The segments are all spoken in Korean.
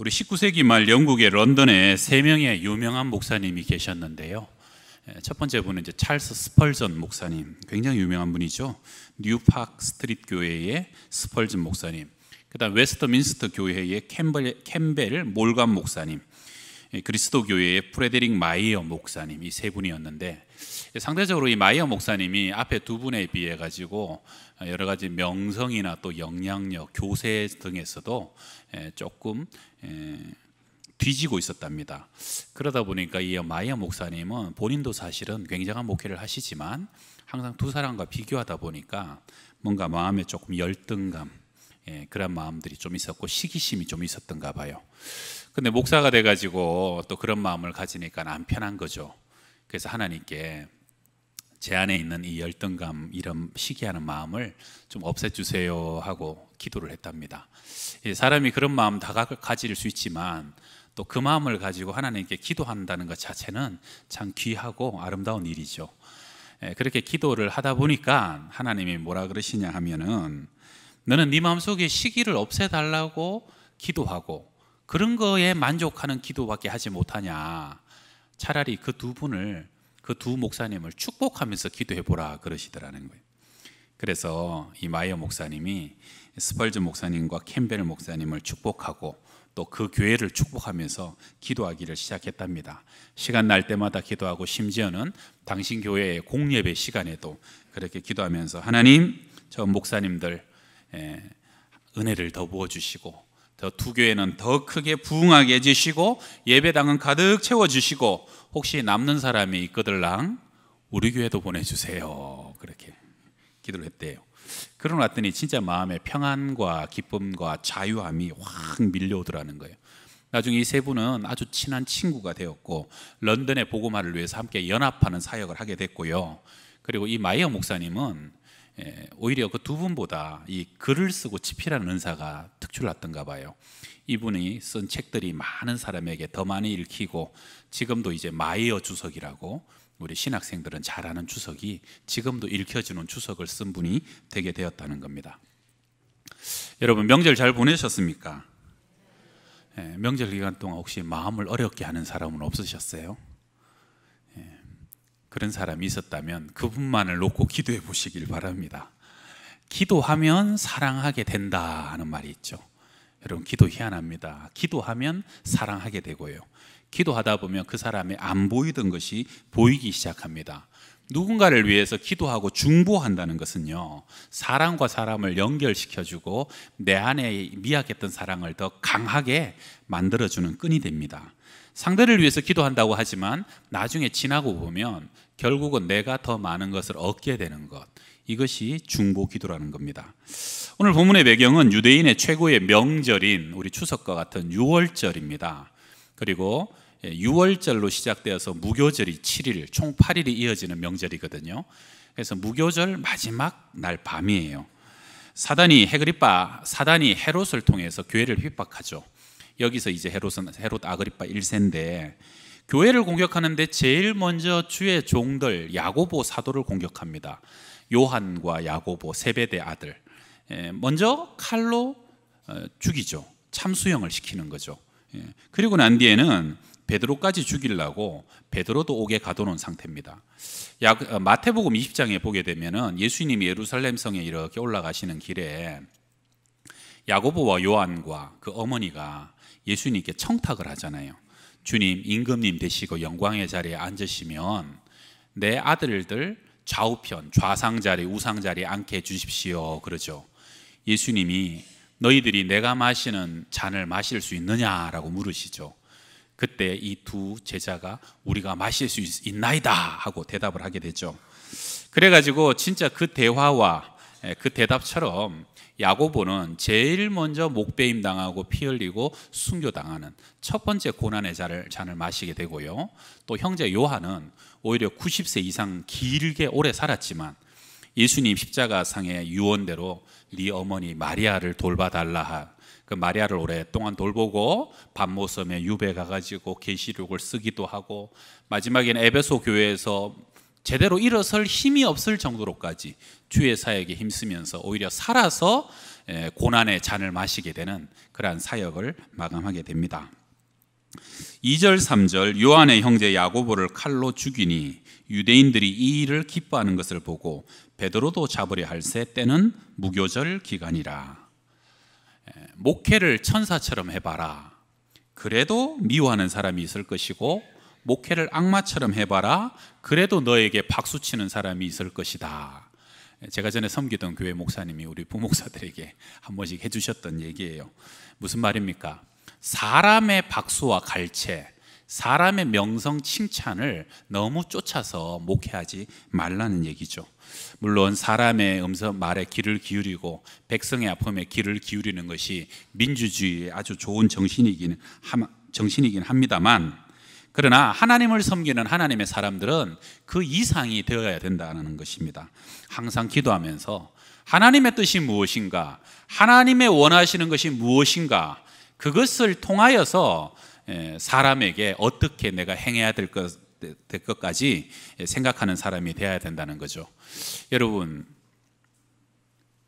우리 19세기 말 영국의 런던에 세 명의 유명한 목사님이 계셨는데요. 첫 번째 분은 이제 찰스 스펄전 목사님, 굉장히 유명한 분이죠. 뉴파크 스트리트 교회의 스펄전 목사님, 그다음 웨스트민스터 교회의 캠벨 몰간 목사님, 그리스도 교회의 프레데릭 마이어 목사님, 이 세 분이었는데, 상대적으로 이 마이어 목사님이 앞에 두 분에 비해 가지고 여러 가지 명성이나 또 영향력, 교세 등에서도 조금 뒤지고 있었답니다. 그러다 보니까 이 마이어 목사님은 본인도 사실은 굉장한 목회를 하시지만 항상 두 사람과 비교하다 보니까 뭔가 마음에 조금 열등감, 그런 마음들이 좀 있었고 시기심이 좀 있었던가 봐요. 근데 목사가 돼가지고 또 그런 마음을 가지니까 안 편한 거죠. 그래서 하나님께 제 안에 있는 이 열등감, 이런 시기하는 마음을 좀 없애주세요 하고 기도를 했답니다. 사람이 그런 마음 다 가질 수 있지만 또 그 마음을 가지고 하나님께 기도한다는 것 자체는 참 귀하고 아름다운 일이죠. 그렇게 기도를 하다 보니까 하나님이 뭐라 그러시냐 하면은, 너는 네 마음속에 시기를 없애달라고 기도하고 그런 거에 만족하는 기도밖에 하지 못하냐, 차라리 그 두 분을, 그 두 목사님을 축복하면서 기도해 보라 그러시더라는 거예요. 그래서 이 마이어 목사님이 스펄전 목사님과 캠벨 목사님을 축복하고 또 그 교회를 축복하면서 기도하기를 시작했답니다. 시간 날 때마다 기도하고 심지어는 당신 교회의 공예배 시간에도 그렇게 기도하면서, 하나님, 저 목사님들 은혜를 더 부어주시고 더 두 교회는 더 크게 부흥하게 해주시고 예배당은 가득 채워주시고 혹시 남는 사람이 있거들랑 우리 교회도 보내주세요. 그렇게 기도를 했대요. 그러고 났더니 진짜 마음에 평안과 기쁨과 자유함이 확 밀려오더라는 거예요. 나중에 이 세 분은 아주 친한 친구가 되었고 런던의 복음화를 위해서 함께 연합하는 사역을 하게 됐고요. 그리고 이 마이어 목사님은 오히려 그 두 분보다 이 글을 쓰고 집필하는 은사가 특출났던가 봐요. 이분이 쓴 책들이 많은 사람에게 더 많이 읽히고 지금도 이제 마이어 주석이라고 우리 신학생들은 잘 아는 주석이 지금도 읽혀주는 주석을 쓴 분이 되게 되었다는 겁니다. 여러분, 명절 잘 보내셨습니까? 명절 기간 동안 혹시 마음을 어렵게 하는 사람은 없으셨어요? 그런 사람이 있었다면 그분만을 놓고 기도해 보시길 바랍니다. 기도하면 사랑하게 된다 하는 말이 있죠. 여러분, 기도 희한합니다. 기도하면 사랑하게 되고요, 기도하다 보면 그 사람의 안 보이던 것이 보이기 시작합니다. 누군가를 위해서 기도하고 중보한다는 것은요, 사람과 사람을 연결시켜주고 내 안에 미약했던 사랑을 더 강하게 만들어주는 끈이 됩니다. 상대를 위해서 기도한다고 하지만 나중에 지나고 보면 결국은 내가 더 많은 것을 얻게 되는 것, 이것이 중보 기도라는 겁니다. 오늘 본문의 배경은 유대인의 최고의 명절인 우리 추석과 같은 유월절입니다. 그리고 유월절로 시작되어서 무교절이 7일, 총 8일이 이어지는 명절이거든요. 그래서 무교절 마지막 날 밤이에요. 사단이 헤롯을 통해서 교회를 핍박하죠. 여기서 이제 헤롯 아그리파 1세인데 교회를 공격하는데 제일 먼저 주의 종들 야고보 사도를 공격합니다. 요한과 야고보 세베대 아들, 먼저 칼로 죽이죠. 참수형을 시키는 거죠. 그리고 난 뒤에는 베드로까지 죽이려고 베드로도 옥에 가둬놓은 상태입니다. 마태복음 20장에 보게 되면은 예수님이 예루살렘 성에 이렇게 올라가시는 길에 야고보와 요한과 그 어머니가 예수님께 청탁을 하잖아요. 주님, 임금님 되시고 영광의 자리에 앉으시면 내 아들들 좌우편, 좌상자리, 우상자리에 앉게 해주십시오 그러죠. 예수님이 너희들이 내가 마시는 잔을 마실 수 있느냐라고 물으시죠. 그때 이 두 제자가 우리가 마실 수 있나이다 하고 대답을 하게 되죠. 그래가지고 진짜 그 대화와 그 대답처럼 야고보는 제일 먼저 목베임 당하고 피 흘리고 순교당하는 첫 번째 고난의 잔을 마시게 되고요, 또 형제 요한은 오히려 90세 이상 길게 오래 살았지만 예수님 십자가상의 유언대로 네 어머니 마리아를 돌봐달라, 그 마리아를 오랫동안 돌보고 밤모섬에 유배 가가지고 계시록을 쓰기도 하고 마지막에는 에베소 교회에서 제대로 일어설 힘이 없을 정도로까지 주의 사역에 힘쓰면서 오히려 살아서 고난의 잔을 마시게 되는 그러한 사역을 마감하게 됩니다. 2절 3절 요한의 형제 야고보를 칼로 죽이니 유대인들이 이 일을 기뻐하는 것을 보고 베드로도 잡으려 할새 때는 무교절 기간이라. 목회를 천사처럼 해봐라. 그래도 미워하는 사람이 있을 것이고 목회를 악마처럼 해봐라. 그래도 너에게 박수치는 사람이 있을 것이다. 제가 전에 섬기던 교회 목사님이 우리 부목사들에게 한 번씩 해주셨던 얘기예요. 무슨 말입니까? 사람의 박수와 갈채, 사람의 명성 칭찬을 너무 쫓아서 목회하지 말라는 얘기죠. 물론 사람의 말에 귀를 기울이고 백성의 아픔에 귀를 기울이는 것이 민주주의의 아주 좋은 정신이긴 합니다만, 그러나 하나님을 섬기는 하나님의 사람들은 그 이상이 되어야 된다는 것입니다. 항상 기도하면서 하나님의 뜻이 무엇인가, 하나님의 원하시는 것이 무엇인가, 그것을 통하여서 사람에게 어떻게 내가 행해야 될 것까지 생각하는 사람이 되어야 된다는 거죠. 여러분,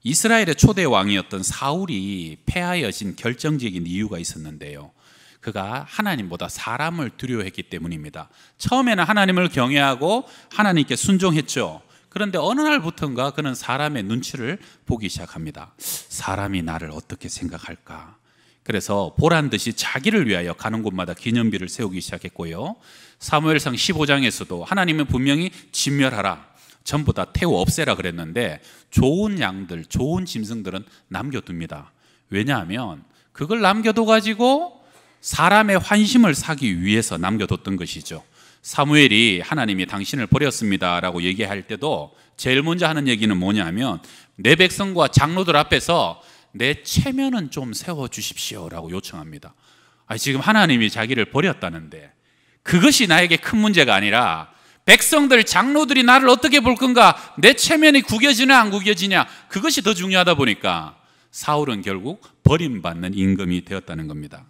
이스라엘의 초대 왕이었던 사울이 패하여진 결정적인 이유가 있었는데요, 그가 하나님보다 사람을 두려워했기 때문입니다. 처음에는 하나님을 경외하고 하나님께 순종했죠. 그런데 어느 날부터인가 그는 사람의 눈치를 보기 시작합니다. 사람이 나를 어떻게 생각할까? 그래서 보란 듯이 자기를 위하여 가는 곳마다 기념비를 세우기 시작했고요, 사무엘상 15장에서도 하나님은 분명히 진멸하라, 전부 다 태워 없애라 그랬는데 좋은 양들, 좋은 짐승들은 남겨둡니다. 왜냐하면 그걸 남겨둬 가지고 사람의 환심을 사기 위해서 남겨뒀던 것이죠. 사무엘이 하나님이 당신을 버렸습니다 라고 얘기할 때도 제일 먼저 하는 얘기는 뭐냐면 내 백성과 장로들 앞에서 내 체면은 좀 세워주십시오 라고 요청합니다. 지금 하나님이 자기를 버렸다는데 그것이 나에게 큰 문제가 아니라 백성들, 장로들이 나를 어떻게 볼 건가, 내 체면이 구겨지냐 안 구겨지냐, 그것이 더 중요하다 보니까 사울은 결국 버림받는 임금이 되었다는 겁니다.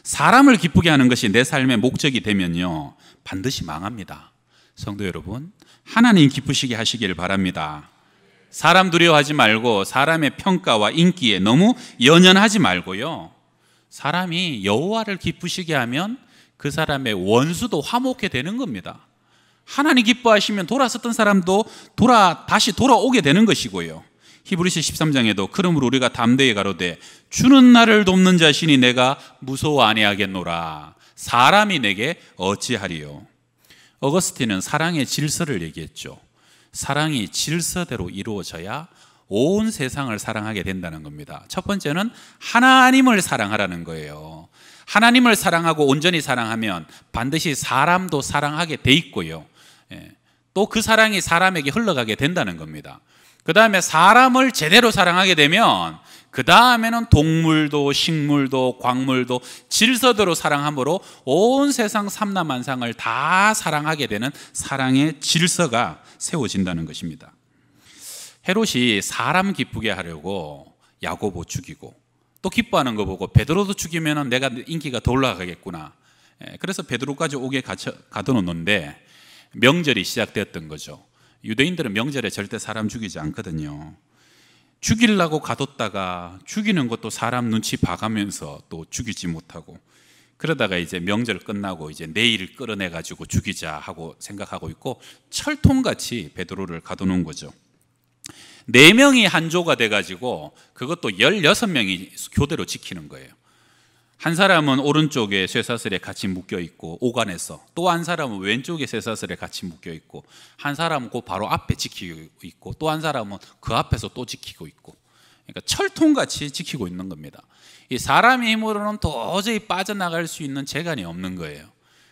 사람을 기쁘게 하는 것이 내 삶의 목적이 되면요, 반드시 망합니다. 성도 여러분, 하나님 기쁘시게 하시길 바랍니다. 사람 두려워하지 말고 사람의 평가와 인기에 너무 연연하지 말고요, 사람이 여호와를 기쁘시게 하면 그 사람의 원수도 화목해 되는 겁니다. 하나님 기뻐하시면 돌아섰던 사람도 다시 돌아오게 되는 것이고요. 히브리서 13장에도 그러므로 우리가 담대히 가로되 주는 나를 돕는 자신이 내가 무서워 아니하겠노라. 사람이 내게 어찌하리요. 어거스틴은 사랑의 질서를 얘기했죠. 사랑이 질서대로 이루어져야 온 세상을 사랑하게 된다는 겁니다. 첫 번째는 하나님을 사랑하라는 거예요. 하나님을 사랑하고 온전히 사랑하면 반드시 사람도 사랑하게 돼 있고요, 또 그 사랑이 사람에게 흘러가게 된다는 겁니다. 그 다음에 사람을 제대로 사랑하게 되면 그 다음에는 동물도 식물도 광물도 질서대로 사랑함으로 온 세상 삼라만상을 다 사랑하게 되는 사랑의 질서가 세워진다는 것입니다. 헤롯이 사람 기쁘게 하려고 야고보 죽이고 또 기뻐하는 거 보고 베드로도 죽이면 내가 인기가 더 올라가겠구나, 그래서 베드로까지 옥에 가둬놓는데 명절이 시작되었던 거죠. 유대인들은 명절에 절대 사람 죽이지 않거든요. 죽이려고 가뒀다가 죽이는 것도 사람 눈치 봐가면서 또 죽이지 못하고, 그러다가 이제 명절 끝나고 이제 내일 끌어내 가지고 죽이자 하고 생각하고 있고 철통같이 베드로를 가둬놓은 거죠. 4명이 한 조가 돼 가지고 그것도 16명이 교대로 지키는 거예요. 한 사람은 오른쪽에 쇠사슬에 같이 묶여 있고 오간에서, 또 한 사람은 왼쪽에 쇠사슬에 같이 묶여 있고, 한 사람은 그 바로 앞에 지키고 있고, 또 한 사람은 그 앞에서 또 지키고 있고, 그러니까 철통같이 지키고 있는 겁니다. 이 사람의 힘으로는 도저히 빠져나갈 수 있는 재간이 없는 거예요.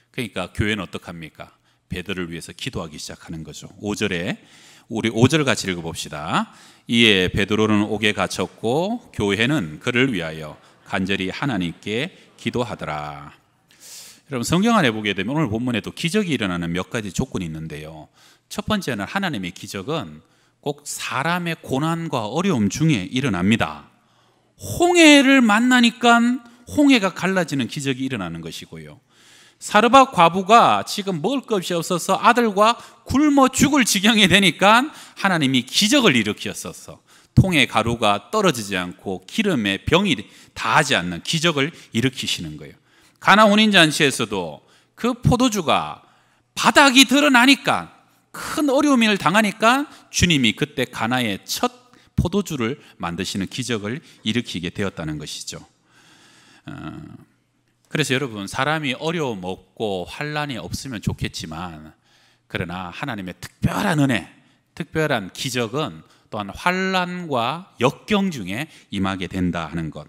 그러니까 교회는 어떡합니까? 베드로를 위해서 기도하기 시작하는 거죠. 5절에 우리 5절 같이 읽어봅시다. 이에 베드로는 옥에 갇혔고 교회는 그를 위하여 간절히 하나님께 기도하더라. 여러분, 성경 안에 보게 되면 오늘 본문에도 기적이 일어나는 몇 가지 조건이 있는데요, 첫 번째는 하나님의 기적은 꼭 사람의 고난과 어려움 중에 일어납니다. 홍해를 만나니까 홍해가 갈라지는 기적이 일어나는 것이고요, 사르밧 과부가 지금 먹을 것이 없어서 아들과 굶어 죽을 지경이 되니까 하나님이 기적을 일으키셨어서, 통에 가루가 떨어지지 않고 기름에 병이 닿지 않는 기적을 일으키시는 거예요. 가나 혼인잔치에서도 그 포도주가 바닥이 드러나니까, 큰 어려움을 당하니까 주님이 그때 가나의 첫 포도주를 만드시는 기적을 일으키게 되었다는 것이죠. 그래서 여러분, 사람이 어려움 없고 환난이 없으면 좋겠지만, 그러나 하나님의 특별한 은혜, 특별한 기적은 또한 환난과 역경 중에 임하게 된다 하는 것.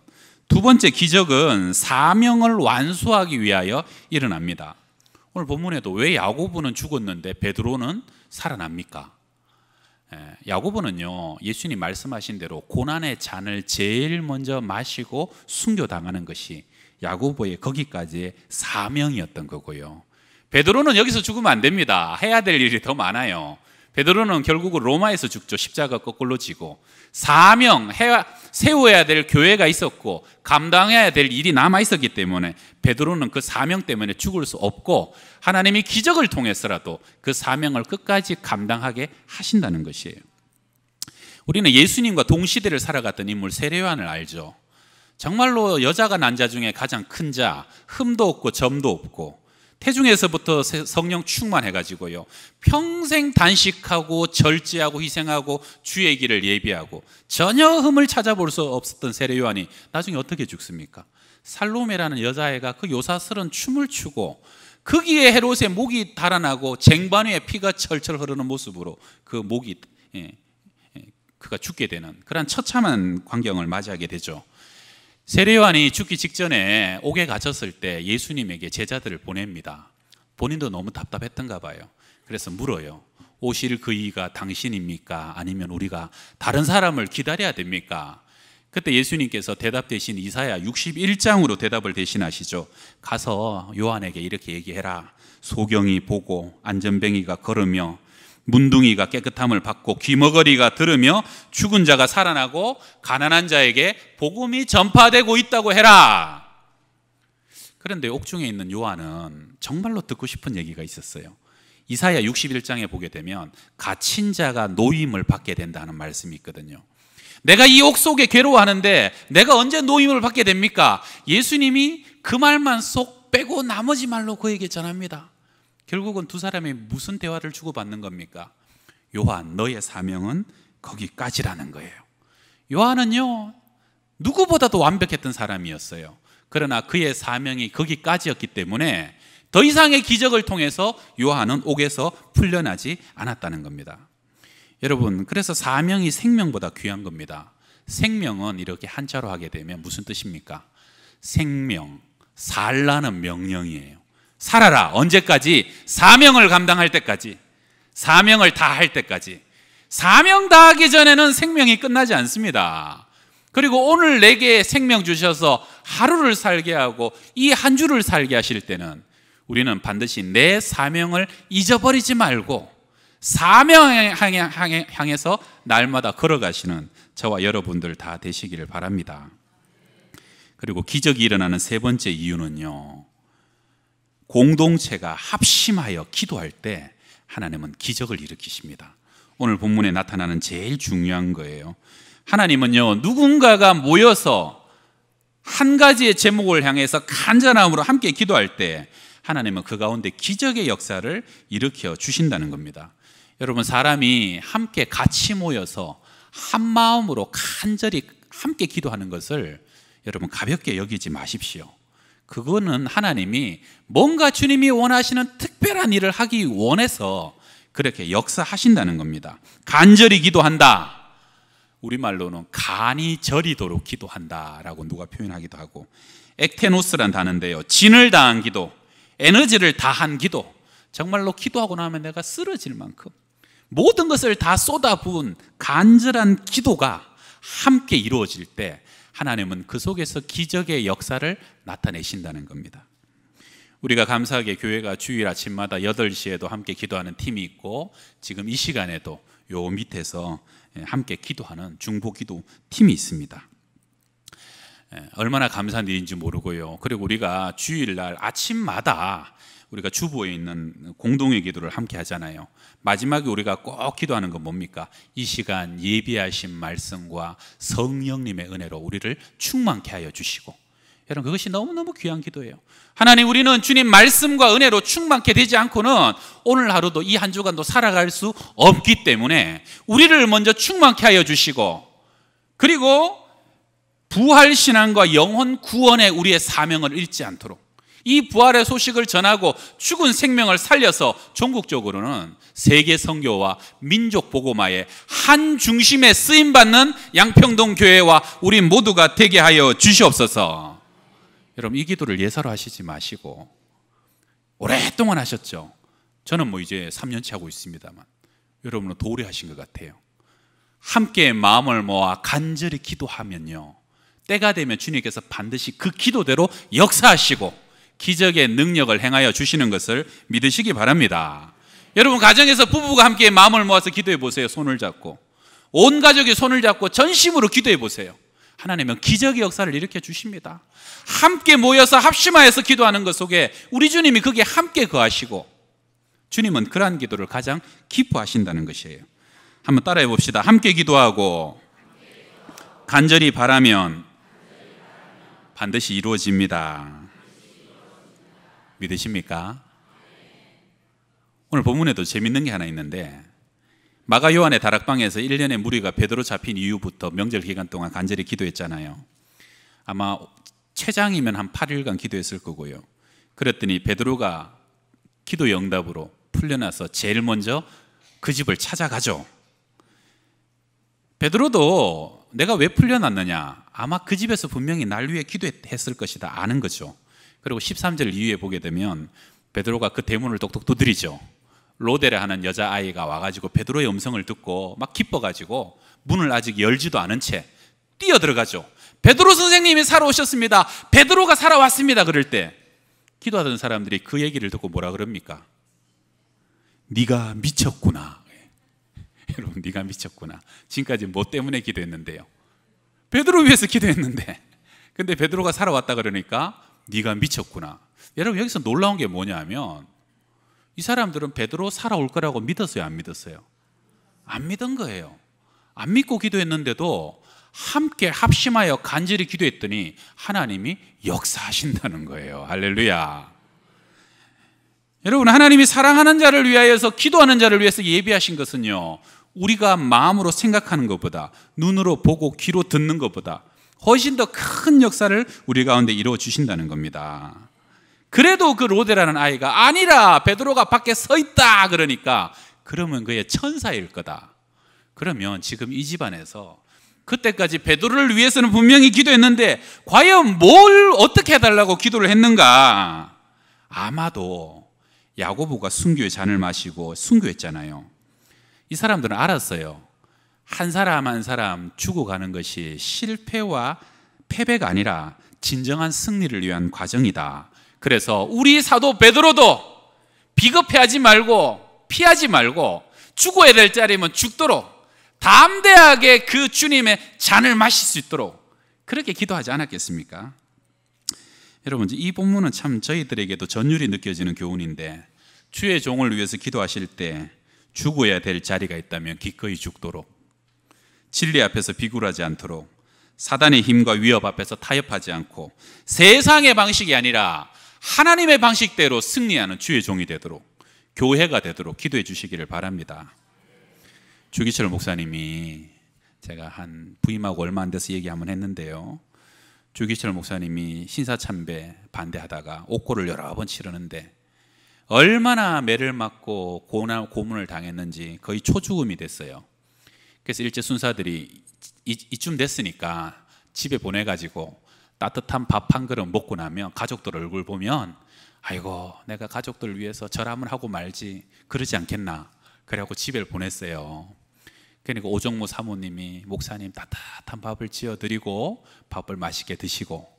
두 번째 기적은 사명을 완수하기 위하여 일어납니다. 오늘 본문에도 왜 야고보는 죽었는데 베드로는 살아납니까? 야고보는요, 예수님 말씀하신 대로 고난의 잔을 제일 먼저 마시고 순교당하는 것이 야고보의 거기까지의 사명이었던 거고요. 베드로는 여기서 죽으면 안 됩니다. 해야 될 일이 더 많아요. 베드로는 결국은 로마에서 죽죠. 십자가 거꾸로 지고. 사명, 세워야 될 교회가 있었고 감당해야 될 일이 남아 있었기 때문에 베드로는 그 사명 때문에 죽을 수 없고, 하나님이 기적을 통해서라도 그 사명을 끝까지 감당하게 하신다는 것이에요. 우리는 예수님과 동시대를 살아갔던 인물 세례요한을 알죠. 정말로 여자가 난 자 중에 가장 큰 자, 흠도 없고 점도 없고, 태중에서부터 성령 충만해가지고요, 평생 단식하고 절제하고 희생하고 주의 길을 예비하고 전혀 흠을 찾아볼 수 없었던 세례요한이 나중에 어떻게 죽습니까? 살로메라는 여자애가 그 요사스런 춤을 추고 거기에 헤롯의 목이 달아나고 쟁반 위에 피가 철철 흐르는 모습으로 그 목이 그가 죽게 되는 그런 처참한 광경을 맞이하게 되죠. 세례요한이 죽기 직전에 옥에 갇혔을 때 예수님에게 제자들을 보냅니다. 본인도 너무 답답했던가 봐요. 그래서 물어요. 오실 그 이가 당신입니까? 아니면 우리가 다른 사람을 기다려야 됩니까? 그때 예수님께서 대답 대신 이사야 61장으로 대답을 대신하시죠. 가서 요한에게 이렇게 얘기해라. 소경이 보고 안전뱅이가 걸으며 문둥이가 깨끗함을 받고 귀머거리가 들으며 죽은 자가 살아나고 가난한 자에게 복음이 전파되고 있다고 해라. 그런데 옥중에 있는 요한은 정말로 듣고 싶은 얘기가 있었어요. 이사야 61장에 보게 되면 갇힌 자가 노임을 받게 된다는 말씀이 있거든요. 내가 이 옥 속에 괴로워하는데 내가 언제 노임을 받게 됩니까? 예수님이 그 말만 쏙 빼고 나머지 말로 그에게 전합니다. 결국은 두 사람이 무슨 대화를 주고받는 겁니까? 요한, 너의 사명은 거기까지라는 거예요. 요한은요, 누구보다도 완벽했던 사람이었어요. 그러나 그의 사명이 거기까지였기 때문에 더 이상의 기적을 통해서 요한은 옥에서 풀려나지 않았다는 겁니다. 여러분, 그래서 사명이 생명보다 귀한 겁니다. 생명은 이렇게 한자로 하게 되면 무슨 뜻입니까? 생명, 살라는 명령이에요. 살아라. 언제까지? 사명을 감당할 때까지, 사명을 다할 때까지. 사명 다하기 전에는 생명이 끝나지 않습니다. 그리고 오늘 내게 생명 주셔서 하루를 살게 하고 이 한 주를 살게 하실 때는 우리는 반드시 내 사명을 잊어버리지 말고 사명을 향해서 날마다 걸어가시는 저와 여러분들 다 되시기를 바랍니다. 그리고 기적이 일어나는 세 번째 이유는요, 공동체가 합심하여 기도할 때 하나님은 기적을 일으키십니다. 오늘 본문에 나타나는 제일 중요한 거예요. 하나님은요, 누군가가 모여서 한 가지의 제목을 향해서 간절함으로 함께 기도할 때 하나님은 그 가운데 기적의 역사를 일으켜 주신다는 겁니다. 여러분, 사람이 함께 같이 모여서 한 마음으로 간절히 함께 기도하는 것을 여러분 가볍게 여기지 마십시오. 그거는 하나님이 뭔가 주님이 원하시는 특별한 일을 하기 원해서 그렇게 역사하신다는 겁니다. 간절히 기도한다. 우리말로는 간이 저리도록 기도한다라고 누가 표현하기도 하고, 액테노스란 단어인데요, 진을 다한 기도, 에너지를 다한 기도. 정말로 기도하고 나면 내가 쓰러질 만큼 모든 것을 다 쏟아부은 간절한 기도가 함께 이루어질 때 하나님은 그 속에서 기적의 역사를 나타내신다는 겁니다. 우리가 감사하게 교회가 주일 아침마다 8시에도 함께 기도하는 팀이 있고, 지금 이 시간에도 요 밑에서 함께 기도하는 중보기도 팀이 있습니다. 얼마나 감사한 일인지 모르고요. 그리고 우리가 주일날 아침마다 우리가 주보에 있는 공동의 기도를 함께 하잖아요. 마지막에 우리가 꼭 기도하는 건 뭡니까? 이 시간 예비하신 말씀과 성령님의 은혜로 우리를 충만케 하여 주시고, 여러분 그것이 너무너무 귀한 기도예요. 하나님, 우리는 주님 말씀과 은혜로 충만케 되지 않고는 오늘 하루도 이 한 주간도 살아갈 수 없기 때문에 우리를 먼저 충만케 하여 주시고, 그리고 부활신앙과 영혼 구원의 우리의 사명을 잃지 않도록 이 부활의 소식을 전하고 죽은 생명을 살려서 전국적으로는 세계 선교와 민족 복음화의 한 중심에 쓰임받는 양평동 교회와 우리 모두가 되게 하여 주시옵소서. 여러분, 이 기도를 예사로 하시지 마시고 오랫동안 하셨죠. 저는 뭐 이제 3년째 하고 있습니다만 여러분은 도래 하신 것 같아요. 함께 마음을 모아 간절히 기도하면요, 때가 되면 주님께서 반드시 그 기도대로 역사하시고 기적의 능력을 행하여 주시는 것을 믿으시기 바랍니다. 여러분, 가정에서 부부가 함께 마음을 모아서 기도해 보세요. 손을 잡고 온 가족이 손을 잡고 전심으로 기도해 보세요. 하나님은 기적의 역사를 일으켜 주십니다. 함께 모여서 합심하여서 기도하는 것 속에 우리 주님이 거기에 함께 거하시고, 주님은 그러한 기도를 가장 기뻐하신다는 것이에요. 한번 따라해 봅시다. 함께 기도하고 간절히 바라면 반드시 이루어집니다. 믿으십니까? 오늘 본문에도 재밌는 게 하나 있는데, 마가 요한의 다락방에서 1년의 무리가 베드로 잡힌 이후부터 명절 기간 동안 간절히 기도했잖아요. 아마 최장이면 한 8일간 기도했을 거고요. 그랬더니 베드로가 기도 영답으로 풀려나서 제일 먼저 그 집을 찾아가죠. 베드로도 내가 왜 풀려났느냐, 아마 그 집에서 분명히 날 위해 기도했을 것이다 아는 거죠. 그리고 13절 이후에 보게 되면 베드로가 그 대문을 똑똑 두드리죠. 로데라 하는 여자아이가 와가지고 베드로의 음성을 듣고 막 기뻐가지고 문을 아직 열지도 않은 채 뛰어들어가죠. 베드로 선생님이 살아오셨습니다. 베드로가 살아왔습니다. 그럴 때 기도하던 사람들이 그 얘기를 듣고 뭐라 그럽니까? 네가 미쳤구나. 여러분, 네가 미쳤구나. 지금까지 뭐 때문에 기도했는데요? 베드로 위해서 기도했는데, 근데 베드로가 살아왔다 그러니까 네가 미쳤구나. 여러분, 여기서 놀라운 게 뭐냐면 이 사람들은 베드로 살아올 거라고 믿었어요, 안 믿었어요? 안 믿은 거예요. 안 믿고 기도했는데도 함께 합심하여 간절히 기도했더니 하나님이 역사하신다는 거예요. 할렐루야. 여러분, 하나님이 사랑하는 자를 위하여서 기도하는 자를 위해서 예비하신 것은요, 우리가 마음으로 생각하는 것보다, 눈으로 보고 귀로 듣는 것보다 훨씬 더 큰 역사를 우리 가운데 이루어 주신다는 겁니다. 그래도 그 로데라는 아이가 아니라 베드로가 밖에 서 있다 그러니까, 그러면 그의 천사일 거다. 그러면 지금 이 집안에서 그때까지 베드로를 위해서는 분명히 기도했는데 과연 뭘 어떻게 해달라고 기도를 했는가? 아마도 야고보가 순교의 잔을 마시고 순교했잖아요. 이 사람들은 알았어요. 한 사람 한 사람 죽어가는 것이 실패와 패배가 아니라 진정한 승리를 위한 과정이다. 그래서 우리 사도 베드로도 비겁해하지 말고 피하지 말고 죽어야 될 자리면 죽도록 담대하게 그 주님의 잔을 마실 수 있도록 그렇게 기도하지 않았겠습니까? 여러분, 이 본문은 참 저희들에게도 전율이 느껴지는 교훈인데, 주의 종을 위해서 기도하실 때 죽어야 될 자리가 있다면 기꺼이 죽도록, 진리 앞에서 비굴하지 않도록, 사단의 힘과 위협 앞에서 타협하지 않고 세상의 방식이 아니라 하나님의 방식대로 승리하는 주의 종이 되도록, 교회가 되도록 기도해 주시기를 바랍니다. 주기철 목사님이, 제가 한 부임하고 얼마 안 돼서 얘기 한번 했는데요, 주기철 목사님이 신사참배 반대하다가 옥고를 여러 번 치르는데 얼마나 매를 맞고 고문을 당했는지 거의 초죽음이 됐어요. 그래서 일제 순사들이 이쯤 됐으니까 집에 보내가지고 따뜻한 밥 한 그릇 먹고 나면 가족들 얼굴 보면, 아이고 내가 가족들 위해서 절함을 하고 말지 그러지 않겠나, 그래갖고 집에 보냈어요. 그러니까 오정모 사모님이 목사님 따뜻한 밥을 지어드리고 밥을 맛있게 드시고,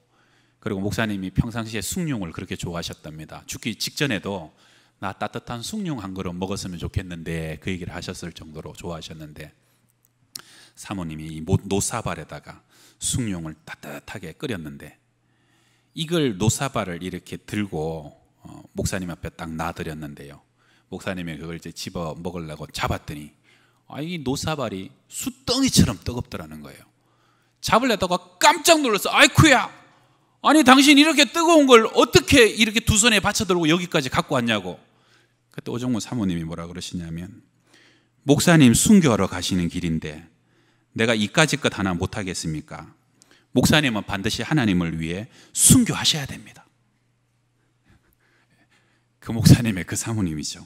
그리고 목사님이 평상시에 숭늉을 그렇게 좋아하셨답니다. 죽기 직전에도 나 따뜻한 숭늉 한 그릇 먹었으면 좋겠는데 그 얘기를 하셨을 정도로 좋아하셨는데, 사모님이 이 노사발에다가 숭늉을 따뜻하게 끓였는데, 이걸 노사발을 이렇게 들고 목사님 앞에 딱 놔드렸는데요. 목사님이 그걸 이제 집어 먹으려고 잡았더니 이 노사발이 숯덩이처럼 뜨겁더라는 거예요. 잡으려다가 깜짝 놀랐어. 아이쿠야, 아니 당신 이렇게 뜨거운 걸 어떻게 이렇게 두 손에 받쳐 들고 여기까지 갖고 왔냐고. 그때 오정무 사모님이 뭐라 그러시냐면, 목사님 순교하러 가시는 길인데 내가 이까짓 것 하나 못하겠습니까? 목사님은 반드시 하나님을 위해 순교하셔야 됩니다. 그 목사님의 그 사모님이죠.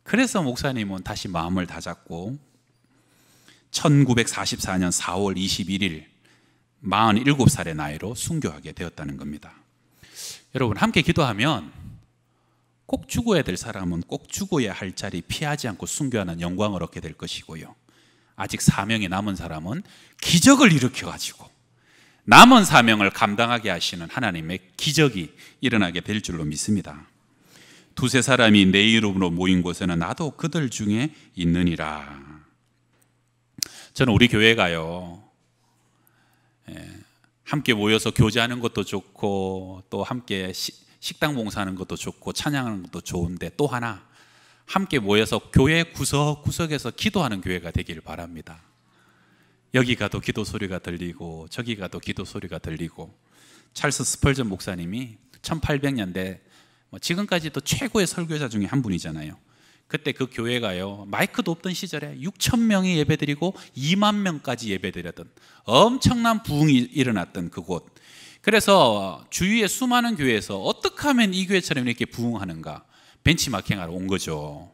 그래서 목사님은 다시 마음을 다잡고 1944년 4월 21일 47살의 나이로 순교하게 되었다는 겁니다. 여러분, 함께 기도하면 꼭 죽어야 될 사람은 꼭 죽어야 할 자리 피하지 않고 순교하는 영광을 얻게 될 것이고요, 아직 사명이 남은 사람은 기적을 일으켜가지고 남은 사명을 감당하게 하시는 하나님의 기적이 일어나게 될 줄로 믿습니다. 두세 사람이 내 이름으로 모인 곳에는 나도 그들 중에 있느니라. 저는 우리 교회가요, 함께 모여서 교제하는 것도 좋고 또 함께 식당 봉사하는 것도 좋고 찬양하는 것도 좋은데, 또 하나 함께 모여서 교회 구석구석에서 기도하는 교회가 되길 바랍니다. 여기 가도 기도 소리가 들리고 저기 가도 기도 소리가 들리고. 찰스 스펄전 목사님이 1800년대 지금까지도 최고의 설교자 중에 한 분이잖아요. 그때 그 교회가요, 마이크도 없던 시절에 6,000명이 예배드리고 2만 명까지 예배드렸던 엄청난 부흥이 일어났던 그곳. 그래서 주위의 수많은 교회에서 어떻게 하면 이 교회처럼 이렇게 부흥하는가 벤치마킹하러 온 거죠.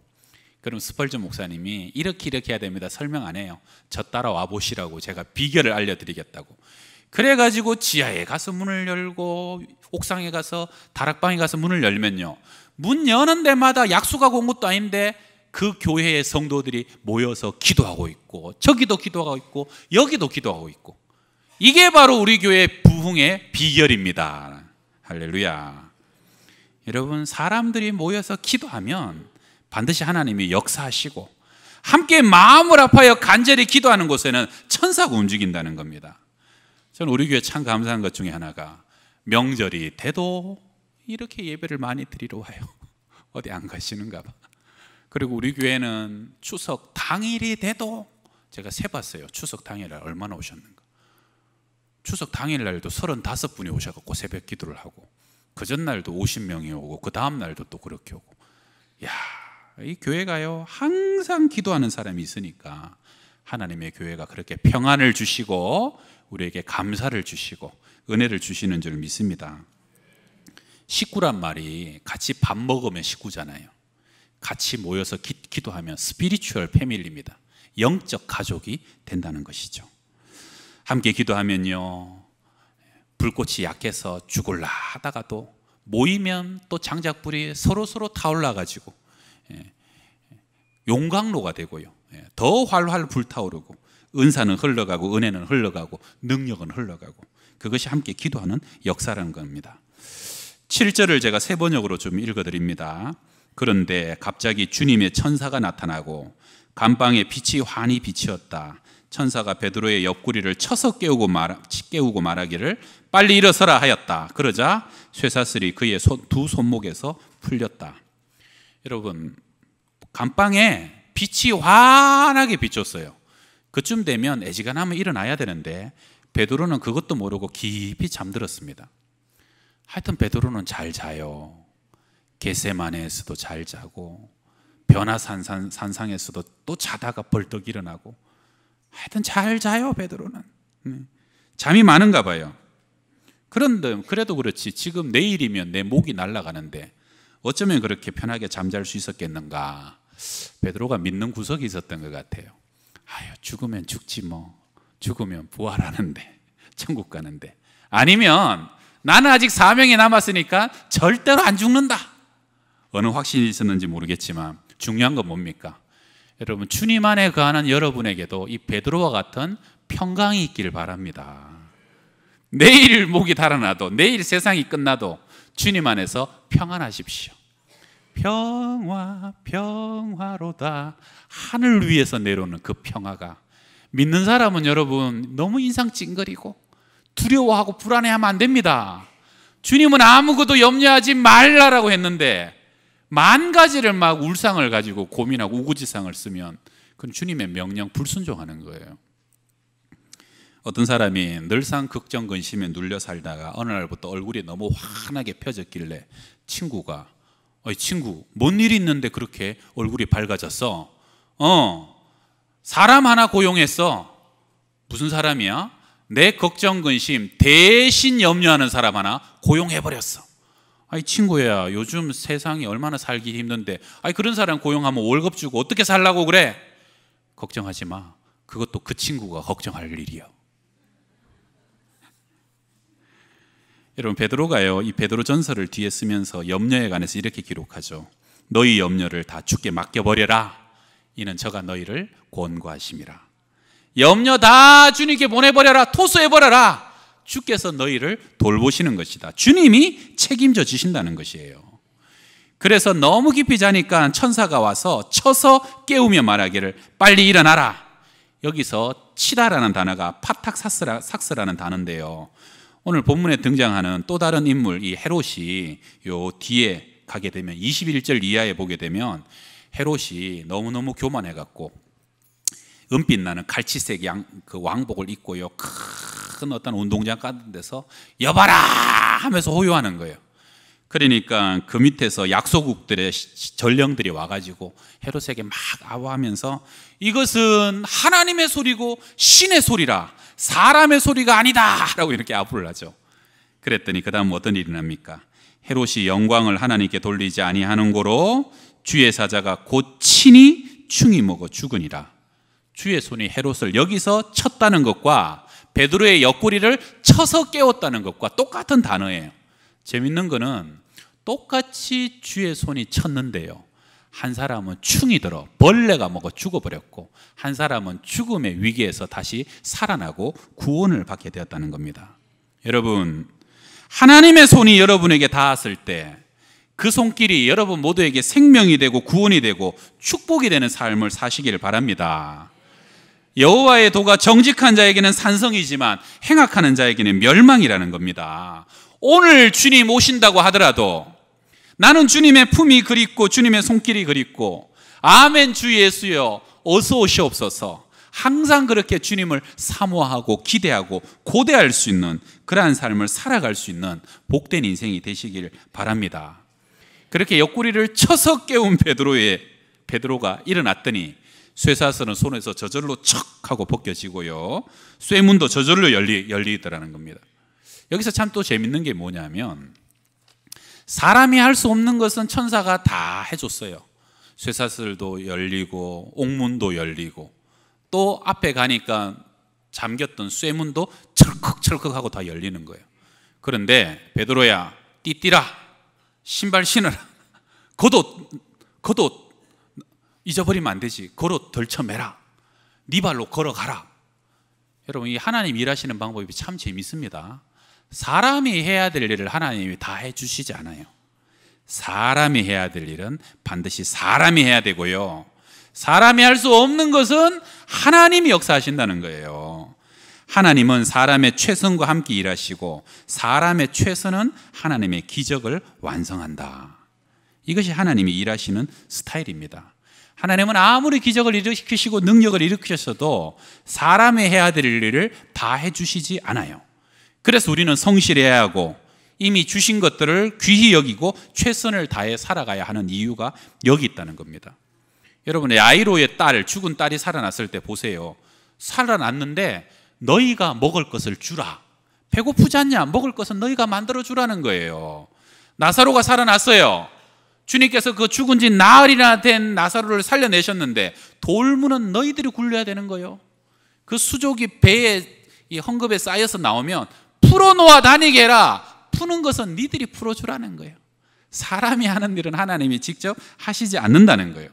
그럼 스펄전 목사님이 이렇게 해야 됩니다. 설명 안 해요. 저 따라와 보시라고 제가 비결을 알려드리겠다고. 그래가지고 지하에 가서 문을 열고 옥상에 가서 다락방에 가서 문을 열면요, 문 여는 데마다 약속하고 온 것도 아닌데 그 교회의 성도들이 모여서 기도하고 있고 저기도 기도하고 있고 여기도 기도하고 있고. 이게 바로 우리 교회 부흥의 비결입니다. 할렐루야. 여러분, 사람들이 모여서 기도하면 반드시 하나님이 역사하시고, 함께 마음을 아파요 간절히 기도하는 곳에는 천사가 움직인다는 겁니다. 저는 우리 교회 참 감사한 것 중에 하나가, 명절이 돼도 이렇게 예배를 많이 드리러 와요. 어디 안 가시는가 봐. 그리고 우리 교회는 추석 당일이 돼도, 제가 세봤어요. 추석 당일날 얼마나 오셨는가. 추석 당일날도 35분이 오셔서 새벽 기도를 하고, 그 전날도 50명이 오고, 그 다음날도 또 그렇게 오고. 야, 이 교회가요, 항상 기도하는 사람이 있으니까 하나님의 교회가 그렇게 평안을 주시고 우리에게 감사를 주시고 은혜를 주시는 줄 믿습니다. 식구란 말이 같이 밥 먹으면 식구잖아요. 같이 모여서 기도하면 스피리추얼 패밀리입니다. 영적 가족이 된다는 것이죠. 함께 기도하면요, 불꽃이 약해서 죽을라 하다가도 모이면 또 장작불이 서로 타올라가지고 용광로가 되고요, 더 활활 불타오르고 은사는 흘러가고 은혜는 흘러가고 능력은 흘러가고, 그것이 함께 기도하는 역사라는 겁니다. 7절을 제가 세 번역으로 좀 읽어드립니다. 그런데 갑자기 주님의 천사가 나타나고 감방에 빛이 환히 비치었다. 천사가 베드로의 옆구리를 쳐서 깨우고 말하기를 빨리 일어서라 하였다. 그러자 쇠사슬이 그의 두 손목에서 풀렸다. 여러분, 감방에 빛이 환하게 비쳤어요. 그쯤 되면 애지간하면 일어나야 되는데 베드로는 그것도 모르고 깊이 잠들었습니다. 하여튼 베드로는 잘 자요. 겟세마네에서도 잘 자고, 변화산상에서도 또 자다가 벌떡 일어나고, 하여튼 잘 자요 베드로는. 잠이 많은가 봐요. 그런데 그래도 그렇지, 지금 내일이면 내 목이 날아가는데 어쩌면 그렇게 편하게 잠잘 수 있었겠는가. 베드로가 믿는 구석이 있었던 것 같아요. 아유, 죽으면 죽지 뭐, 죽으면 부활하는데, 천국 가는데, 아니면 나는 아직 사명이 남았으니까 절대로 안 죽는다. 어느 확신이 있었는지 모르겠지만 중요한 건 뭡니까? 여러분, 주님 안에 거하는 여러분에게도 이 베드로와 같은 평강이 있기를 바랍니다. 내일 목이 달아나도, 내일 세상이 끝나도 주님 안에서 평안하십시오. 평화로다. 하늘 위에서 내려오는 그 평화가, 믿는 사람은 여러분 너무 인상 찡그리고 두려워하고 불안해하면 안 됩니다. 주님은 아무것도 염려하지 말라라고 했는데 만 가지를 막 울상을 가지고 고민하고 우구지상을 쓰면 그건 주님의 명령 불순종하는 거예요. 어떤 사람이 늘상 걱정 근심에 눌려 살다가 어느 날부터 얼굴이 너무 환하게 펴졌길래 친구가 친구 뭔 일이 있는데 그렇게 얼굴이 밝아졌어? 사람 하나 고용했어. 무슨 사람이야? 내 걱정 근심 대신 염려하는 사람 하나 고용해버렸어. 친구야, 요즘 세상이 얼마나 살기 힘든데 그런 사람 고용하면 월급 주고 어떻게 살라고 그래? 걱정하지 마. 그것도 그 친구가 걱정할 일이요. 여러분, 베드로가요, 이 베드로 전서를 뒤에 쓰면서 염려에 관해서 이렇게 기록하죠. 너희 염려를 다 주께 맡겨버려라. 이는 저가 너희를 권고하심이라. 염려 다 주님께 보내버려라. 토스해버려라. 주께서 너희를 돌보시는 것이다. 주님이 책임져 주신다는 것이에요. 그래서 너무 깊이 자니까 천사가 와서 쳐서 깨우며 말하기를 빨리 일어나라. 여기서 치다라는 단어가 파탁삭스라는 단어인데요, 오늘 본문에 등장하는 또 다른 인물 이 헤롯이 요 뒤에 가게 되면 21절 이하에 보게 되면 헤롯이 너무너무 교만해갖고 은빛 나는 갈치색 그 왕복을 입고요, 큰 어떤 운동장 같은 데서 여봐라 하면서 호요하는 거예요. 그러니까 그 밑에서 약소국들의 전령들이 와가지고 헤롯에게 막 아우하면서 이것은 하나님의 소리고 신의 소리라, 사람의 소리가 아니다 라고 이렇게 아부를 하죠. 그랬더니 그 다음 어떤 일이 납니까? 헤롯이 영광을 하나님께 돌리지 아니하는 고로 주의 사자가 곧 친히 충이 먹어 죽으니라. 주의 손이 헤롯을 여기서 쳤다는 것과 베드로의 옆구리를 쳐서 깨웠다는 것과 똑같은 단어예요. 재밌는 거는 똑같이 주의 손이 쳤는데요, 한 사람은 충이 들어 벌레가 먹어 죽어버렸고 한 사람은 죽음의 위기에서 다시 살아나고 구원을 받게 되었다는 겁니다. 여러분, 하나님의 손이 여러분에게 닿았을 때 그 손길이 여러분 모두에게 생명이 되고 구원이 되고 축복이 되는 삶을 사시기를 바랍니다. 여호와의 도가 정직한 자에게는 산성이지만 행악하는 자에게는 멸망이라는 겁니다. 오늘 주님 오신다고 하더라도 나는 주님의 품이 그립고 주님의 손길이 그립고 아멘 주 예수여 어서 오시옵소서, 항상 그렇게 주님을 사모하고 기대하고 고대할 수 있는 그러한 삶을 살아갈 수 있는 복된 인생이 되시길 바랍니다. 그렇게 옆구리를 쳐서 깨운 베드로가 일어났더니 쇠사슬은 손에서 저절로 척 하고 벗겨지고요, 쇠문도 저절로 열리더라는 겁니다. 여기서 참 또 재밌는 게 뭐냐면 사람이 할 수 없는 것은 천사가 다 해줬어요. 쇠사슬도 열리고 옥문도 열리고 또 앞에 가니까 잠겼던 쇠문도 철컥철컥 하고 다 열리는 거예요. 그런데 베드로야, 띠띠라, 신발 신어라, 겉옷 잊어버리면 안 되지, 겉옷 덜쳐매라, 네 발로 걸어가라. 여러분, 이 하나님 일하시는 방법이 참 재밌습니다. 사람이 해야 될 일을 하나님이 다 해주시지 않아요. 사람이 해야 될 일은 반드시 사람이 해야 되고요, 사람이 할 수 없는 것은 하나님이 역사하신다는 거예요. 하나님은 사람의 최선과 함께 일하시고 사람의 최선은 하나님의 기적을 완성한다. 이것이 하나님이 일하시는 스타일입니다. 하나님은 아무리 기적을 일으키시고 능력을 일으키셔도 사람이 해야 될 일을 다 해주시지 않아요. 그래서 우리는 성실해야 하고 이미 주신 것들을 귀히 여기고 최선을 다해 살아가야 하는 이유가 여기 있다는 겁니다. 여러분, 야이로의 딸, 죽은 딸이 살아났을 때 보세요. 살아났는데 너희가 먹을 것을 주라. 배고프지 않냐? 먹을 것은 너희가 만들어 주라는 거예요. 나사로가 살아났어요. 주님께서 그 죽은 지 나흘이나 된 나사로를 살려내셨는데 돌무는 너희들이 굴려야 되는 거예요. 그 수족이 배에 이 헝겊에 쌓여서 나오면 풀어놓아 다니게 해라. 푸는 것은 니들이 풀어주라는 거예요. 사람이 하는 일은 하나님이 직접 하시지 않는다는 거예요.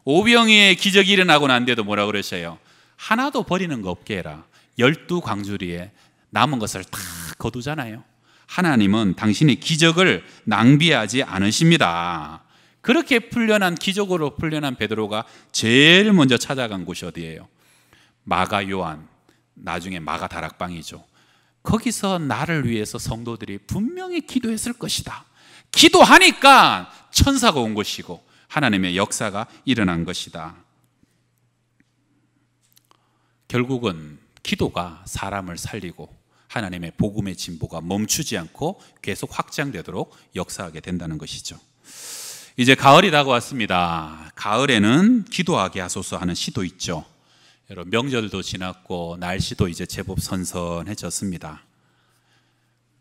오병이의 기적이 일어나고 난 뒤에도 뭐라 그러셔요? 하나도 버리는 거 없게 해라. 12광주리에 남은 것을 다 거두잖아요. 하나님은 당신의 기적을 낭비하지 않으십니다. 그렇게 풀려난, 기적으로 풀려난 베드로가 제일 먼저 찾아간 곳이 어디예요? 마가 요한, 나중에 마가 다락방이죠. 거기서 나를 위해서 성도들이 분명히 기도했을 것이다. 기도하니까 천사가 온 것이고 하나님의 역사가 일어난 것이다. 결국은 기도가 사람을 살리고 하나님의 복음의 진보가 멈추지 않고 계속 확장되도록 역사하게 된다는 것이죠. 이제 가을이 다가왔습니다. 가을에는 기도하게 하소서 하는 시도 있죠. 여러분, 명절도 지났고 날씨도 이제 제법 선선해졌습니다.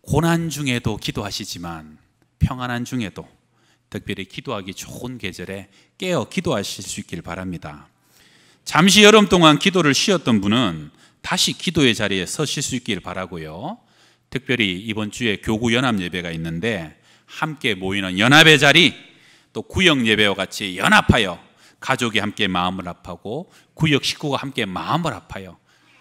고난 중에도 기도하시지만 평안한 중에도 특별히 기도하기 좋은 계절에 깨어 기도하실 수 있길 바랍니다. 잠시 여름 동안 기도를 쉬었던 분은 다시 기도의 자리에 서실 수 있길 바라고요. 특별히 이번 주에 교구 연합 예배가 있는데 함께 모이는 연합의 자리, 또 구역 예배와 같이 연합하여 가족이 함께 마음을 아파하고 구역 식구가 함께 마음을 아파요.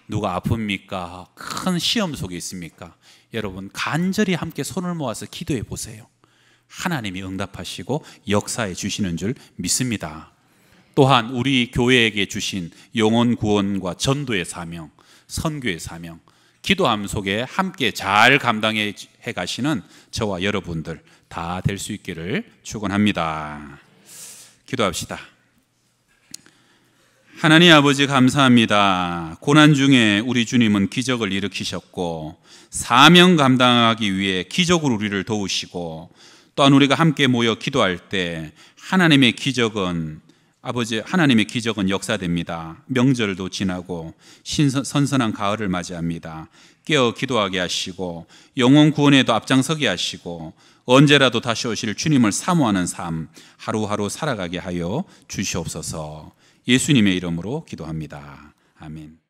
누가 아픕니까? 큰 시험 속에 있습니까? 여러분, 간절히 함께 손을 모아서 기도해 보세요. 하나님이 응답하시고 역사해 주시는 줄 믿습니다. 또한 우리 교회에게 주신 영혼 구원과 전도의 사명, 선교의 사명, 기도함 속에 함께 잘 감당해 가시는 저와 여러분들 다 될 수 있기를 축원합니다. 기도합시다. 하나님 아버지, 감사합니다. 고난 중에 우리 주님은 기적을 일으키셨고 사명 감당하기 위해 기적으로 우리를 도우시고, 또한 우리가 함께 모여 기도할 때 하나님의 기적은 역사됩니다. 명절도 지나고 선선한 가을을 맞이합니다. 깨어 기도하게 하시고 영혼 구원에도 앞장서게 하시고 언제라도 다시 오실 주님을 사모하는 삶 하루하루 살아가게 하여 주시옵소서. 예수님의 이름으로 기도합니다. 아멘.